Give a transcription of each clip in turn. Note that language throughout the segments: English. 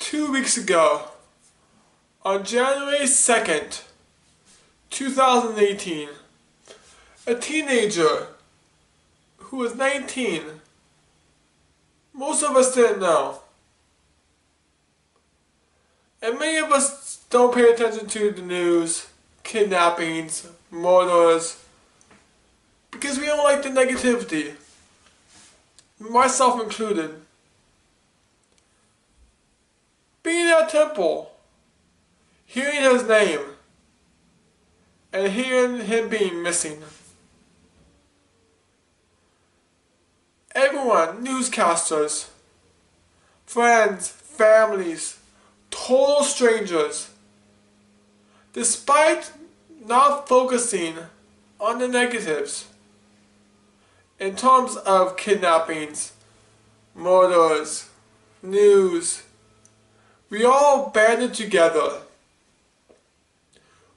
2 weeks ago, on January 2nd, 2018, a teenager who was 19, most of us didn't know, and many of us don't pay attention to the news, kidnappings, murders, because we don't like the negativity, myself included. Being at a temple, hearing his name, and hearing him being missing. Everyone, newscasters, friends, families, total strangers, despite not focusing on the negatives in terms of kidnappings, murders, news, we all banded together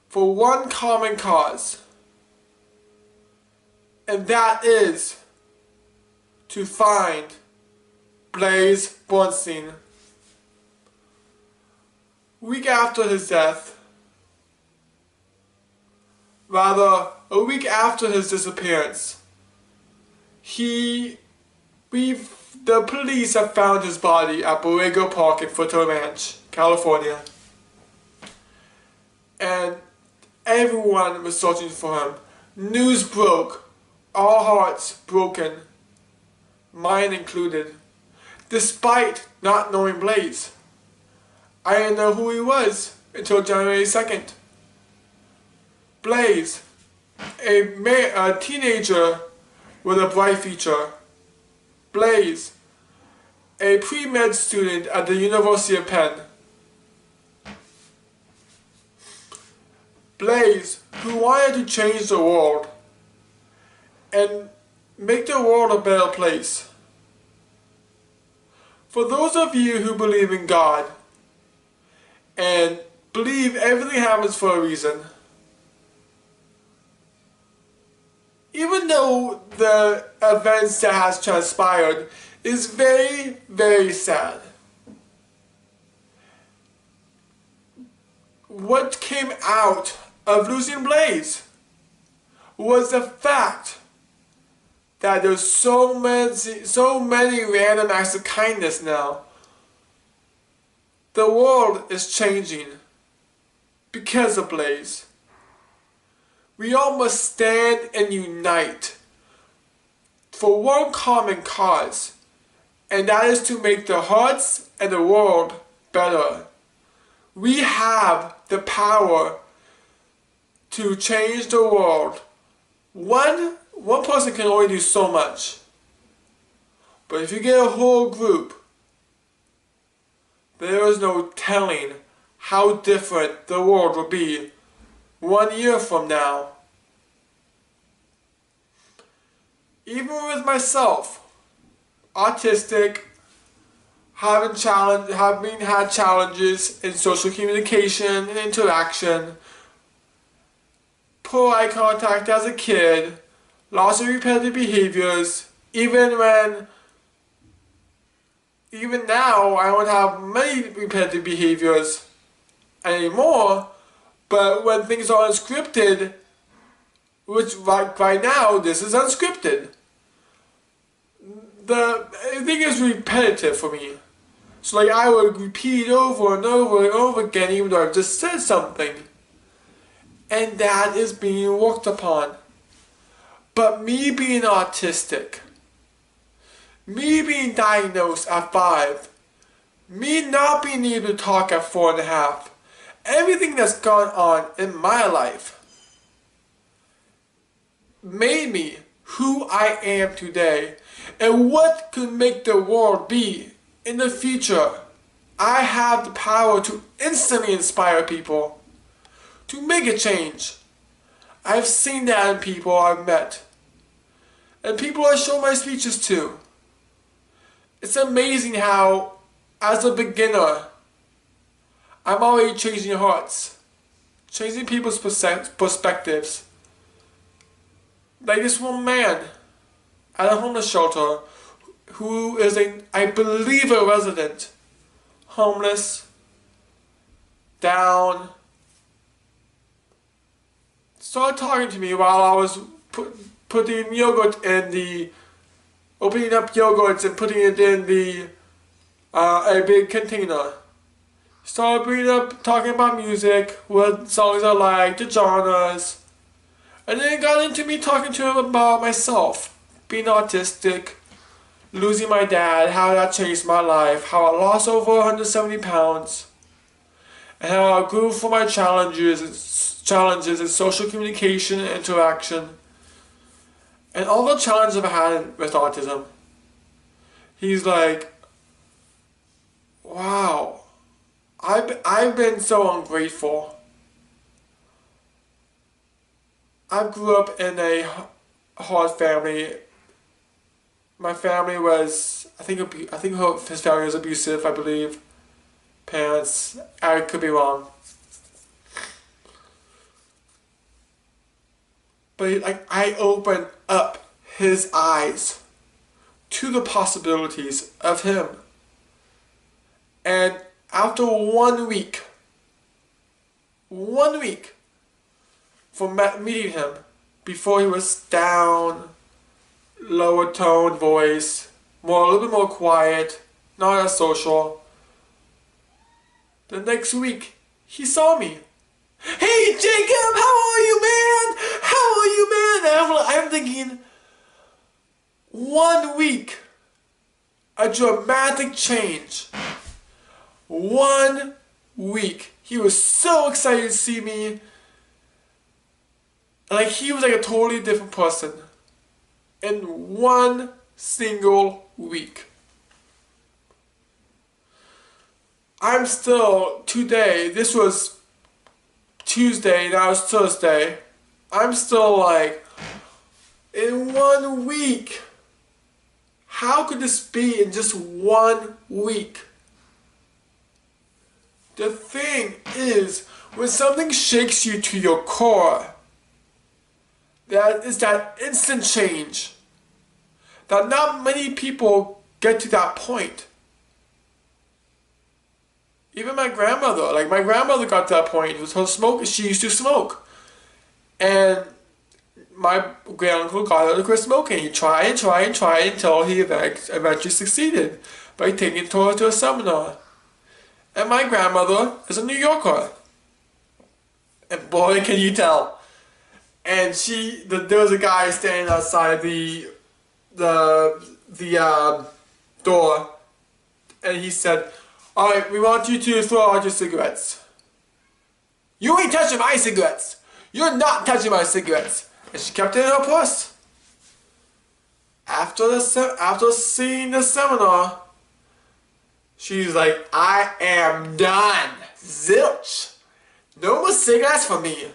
for one common cause, and that is to find Blaze Bernstein. A week after his death, a week after his disappearance, the police have found his body at Borrego Park in Foothills Ranch, California. And everyone was searching for him. News broke. Our hearts broken. Mine included. Despite not knowing Blaze. I didn't know who he was until January 2nd. Blaze, a teenager with a bright future. Blaze, a pre-med student at the University of Penn. Blaze, who wanted to change the world and make the world a better place. For those of you who believe in God and believe everything happens for a reason, even though the events that has transpired is very, very sad, what came out of losing Blaze was the fact that there's so many random acts of kindness now. The world is changing because of Blaze. We all must stand and unite for one common cause, and that is to make the hearts and the world better. We have the power to change the world. One person can only do so much. But if you get a whole group, there is no telling how different the world will be 1 year from now. Even with myself, autistic, having had challenges in social communication and interaction, poor eye contact as a kid, lots of repetitive behaviors, even now I don't have many repetitive behaviors anymore, but when things are unscripted, which right now this is unscripted, the thing is repetitive for me. So like I would repeat over and over and over again even though I've just said something. And that is being worked upon. But me being autistic, me being diagnosed at 5, me not being able to talk at 4.5, everything that's gone on in my life made me who I am today and what could make the world be in the future. I have the power to instantly inspire people, to make a change. I've seen that in people I've met and people I show my speeches to. It's amazing how, as a beginner, I'm already changing hearts, changing people's perspectives. Like this one man at a homeless shelter who is I believe a resident homeless, down, started talking to me while I was putting yogurt in the, opening up yogurts and putting it in the, a big container. Started bringing up, talking about music, what songs I like, the genres. And then it got into me talking to him about myself, being autistic, losing my dad, how that changed my life, how I lost over 170 pounds, and how I grew for my challenges in social communication and interaction, and all the challenges I've had with autism. He's like, wow, I've been so ungrateful. I grew up in a hard family. My family was, I think his family was abusive, I believe. Parents, I could be wrong. But like, I opened up his eyes to the possibilities of him. And after 1 week from meeting him, before he was down, lower tone voice, a little bit more quiet, not as social. The next week, he saw me. Hey Jacob, how are you, man? How are you, man? And I'm thinking, 1 week, a dramatic change. 1 week. He was so excited to see me. Like, he was like a totally different person in 1 single week. I'm still, today, this was Tuesday, now it's Thursday, I'm still like, in 1 week, how could this be in just 1 week? The thing is, when something shakes you to your core, that is that instant change, that not many people get to that point. Even my grandmother, got to that point. It was her smoke. She used to smoke, and my granduncle got her to quit smoking. He tried until he eventually succeeded by taking her to a seminar. And my grandmother is a New Yorker, and boy, can you tell. And there was a guy standing outside the door, and he said, "Alright, we want you to throw out your cigarettes. You ain't touching my cigarettes. You're not touching my cigarettes." And she kept it in her purse. After seeing the seminar, she's like, "I am done. Zilch. No more cigarettes for me."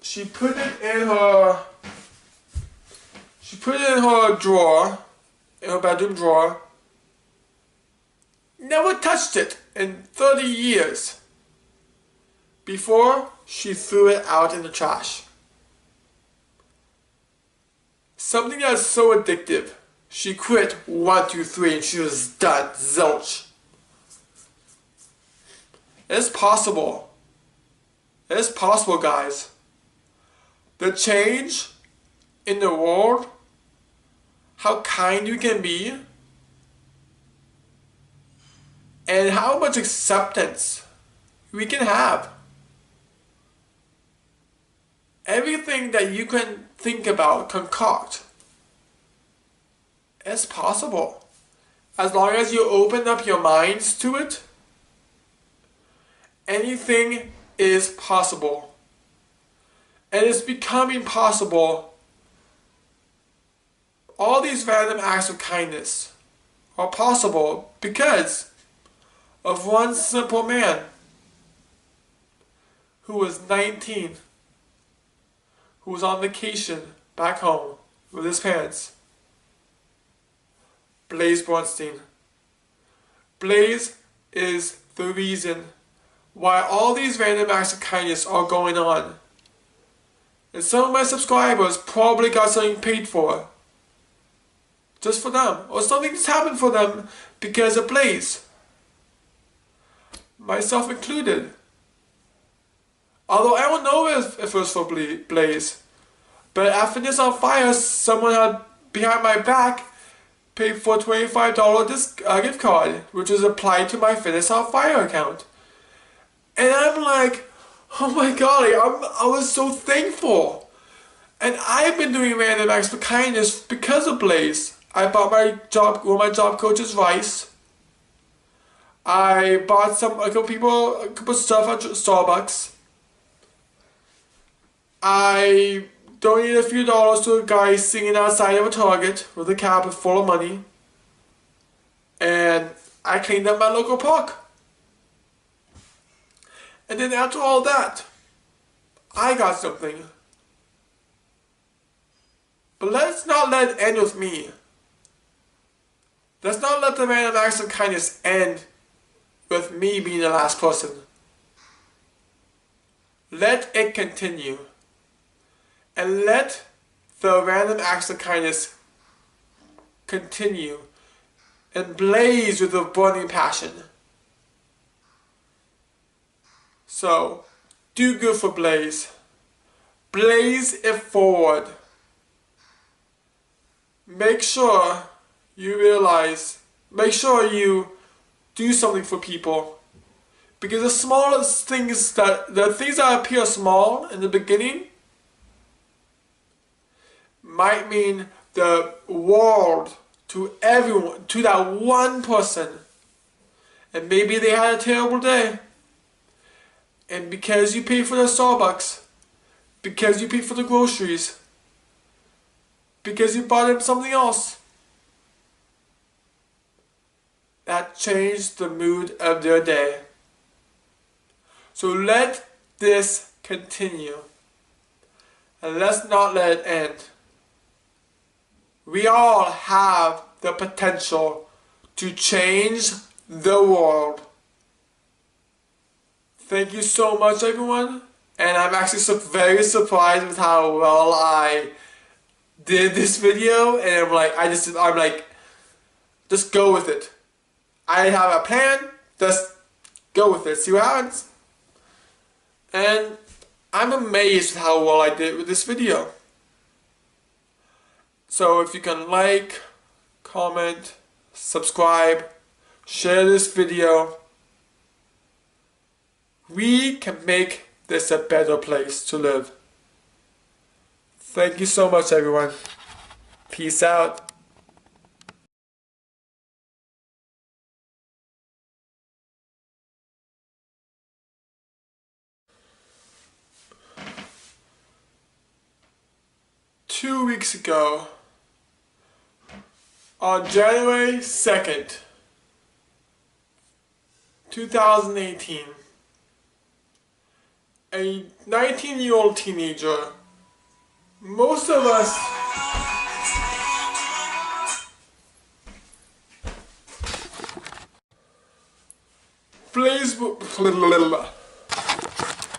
She put it in her drawer, in her bedroom drawer. Never touched it in 30 years. Before she threw it out in the trash. Something that's so addictive. She quit 1, 2, 3 and she was done. Zilch. It's possible. It's possible, guys. The change in the world, how kind you can be, and how much acceptance we can have. Everything that you can think about, concoct, it's possible. As long as you open up your minds to it, anything is possible. And it's becoming possible. All these random acts of kindness are possible because of one simple man who was 19, who was on vacation back home with his parents. Bernstein. Blaze is the reason why all these random acts of kindness are going on. And some of my subscribers probably got something paid for. Just for them. Or something just happened for them because of Blaze. myself included. Although I don't know if it was for Blaze, but at Fitness on Fire, someone had behind my back paid for a $25 gift card, which was applied to my Fitness on Fire account. And I'm like, oh my golly, I was so thankful. And I've been doing random acts of kindness because of Blaze. I bought one of my job coaches rice. I bought a couple stuff at Starbucks. I donated a few dollars to a guy singing outside of a Target with a cab full of money. And I cleaned up my local park. And then after all that, I got something. But let's not let it end with me. Let's not let the random acts of kindness end with me being the last person. Let it continue. And let the random acts of kindness continue and blaze with a burning passion. So, do good for Blaze. Blaze it forward. Make sure you do something for people. Because the smallest things the things that appear small in the beginning might mean the world to everyone, to that one person. And maybe they had a terrible day. And because you paid for the Starbucks, because you paid for the groceries, because you bought them something else, that changed the mood of their day. So let this continue. And let's not let it end. We all have the potential to change the world. Thank you so much, everyone. And I'm actually very surprised with how well I did this video. And I'm like, just go with it. I have a plan. Just go with it. See what happens. And I'm amazed with how well I did with this video. So if you can like, comment, subscribe, share this video, we can make this a better place to live. Thank you so much, everyone. Peace out. Two weeks ago, on January 2nd, 2018, a 19-year-old teenager, most of us Blaze